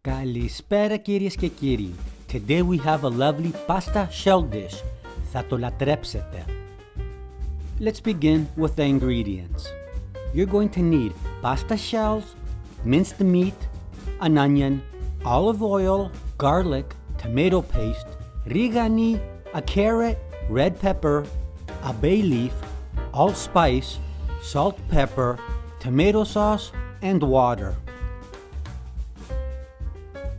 Καλησπέρα κυρίες και κύριοι. Today we have a lovely pasta shell dish. Θα το λατρέψετε. Let's begin with the ingredients. You're going to need pasta shells, minced meat, an onion, olive oil, garlic, tomato paste, rigani, a carrot, red pepper, a bay leaf, allspice, salt, pepper, tomato sauce, and water.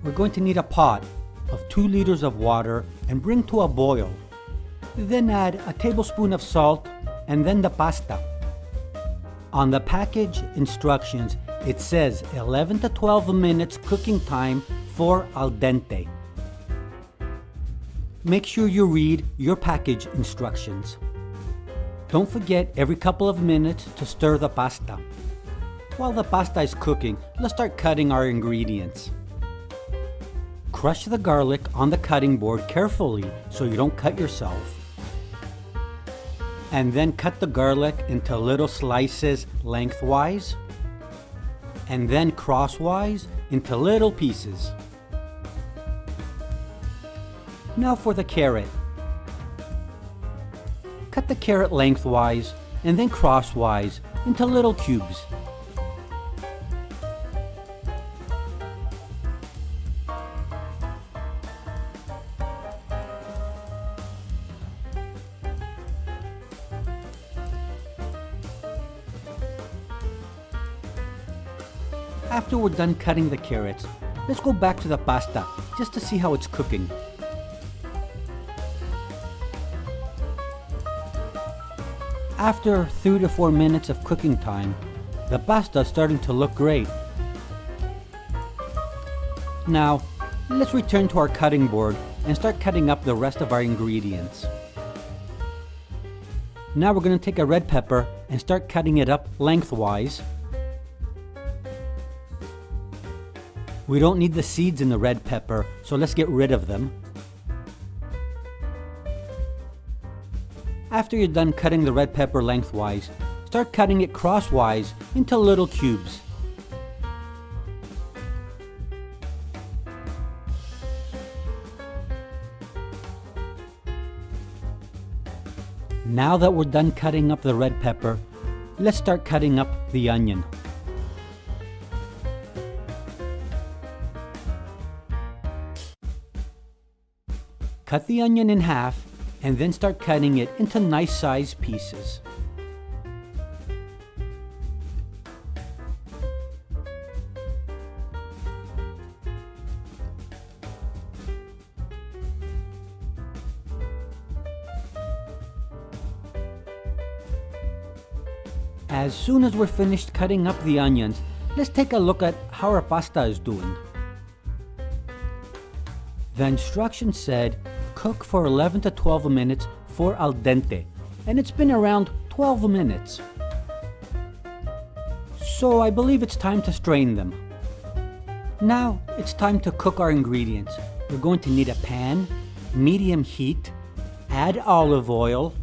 We're going to need a pot of 2 liters of water and bring to a boil. Then add a tablespoon of salt and then the pasta. On the package instructions, it says 11 to 12 minutes cooking time for al dente. Make sure you read your package instructions. Don't forget every couple of minutes to stir the pasta. While the pasta is cooking, let's start cutting our ingredients. Crush the garlic on the cutting board carefully so you don't cut yourself. And then cut the garlic into little slices lengthwise and then crosswise into little pieces. Now for the carrot. Cut the carrot lengthwise and then crosswise into little cubes. After we're done cutting the carrots, let's go back to the pasta just to see how it's cooking. After 3 to 4 minutes of cooking time, the pasta is starting to look great. Now, let's return to our cutting board and start cutting up the rest of our ingredients. Now we're going to take a red pepper and start cutting it up lengthwise. We don't need the seeds in the red pepper, so let's get rid of them. After you're done cutting the red pepper lengthwise, start cutting it crosswise into little cubes. Now that we're done cutting up the red pepper, let's start cutting up the onion. Cut the onion in half and then start cutting it into nice sized pieces. As soon as we're finished cutting up the onions, let's take a look at how our pasta is doing. The instructions said cook for 11 to 12 minutes for al dente, and it's been around 12 minutes. So I believe it's time to strain them. Now it's time to cook our ingredients. We're going to need a pan, medium heat, add olive oil.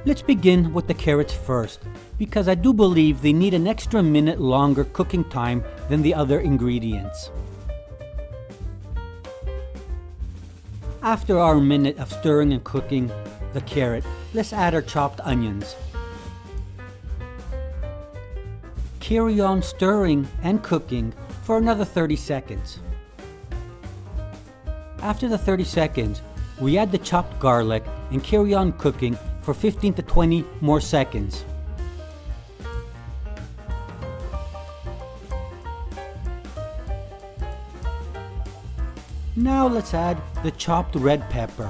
Let's begin with the carrots first, because I do believe they need an extra minute longer cooking time than the other ingredients. After our minute of stirring and cooking the carrot, let's add our chopped onions. Carry on stirring and cooking for another 30 seconds. After the 30 seconds, we add the chopped garlic and carry on cooking for 15 to 20 more seconds. Now let's add the chopped red pepper.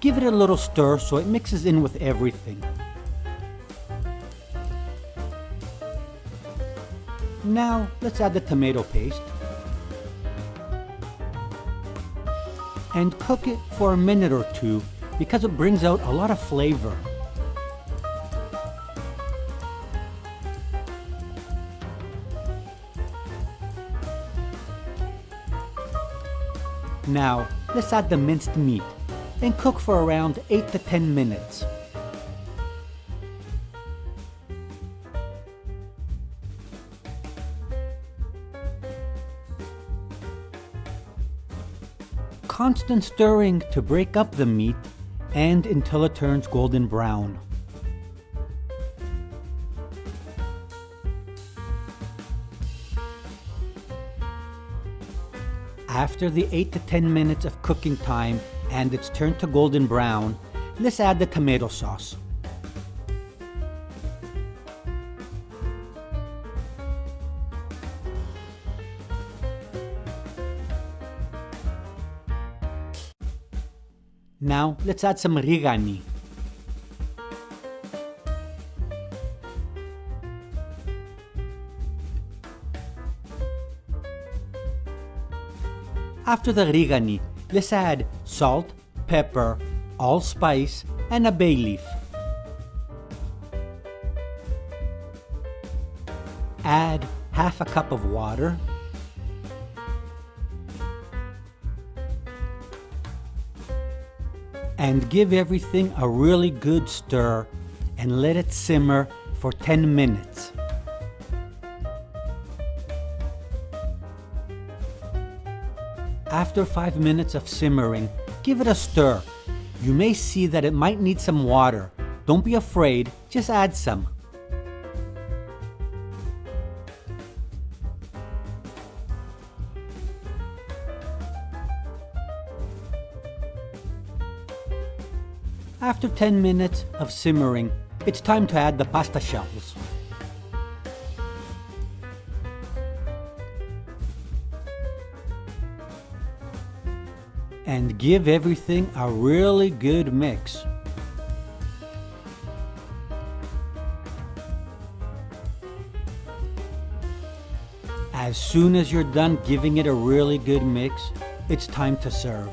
Give it a little stir so it mixes in with everything. Now let's add the tomato paste and cook it for a minute or two because it brings out a lot of flavor. Now, let's add the minced meat and cook for around 8 to 10 minutes. constant stirring to break up the meat and until it turns golden brown. After the 8 to 10 minutes of cooking time and it's turned to golden brown, let's add the tomato sauce. Now, let's add some rigani. After the rigani, let's add salt, pepper, allspice, and a bay leaf. Add half a cup of water. And give everything a really good stir and let it simmer for 10 minutes. After 5 minutes of simmering, give it a stir. You may see that it might need some water. Don't be afraid, just add some. After 10 minutes of simmering, it's time to add the pasta shells. And give everything a really good mix. As soon as you're done giving it a really good mix, it's time to serve.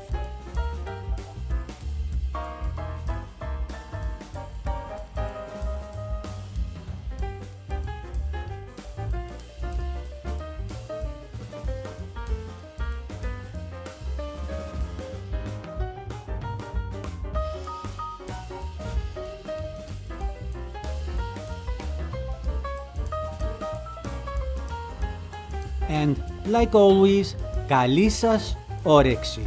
And like always, καλή σας όρεξη!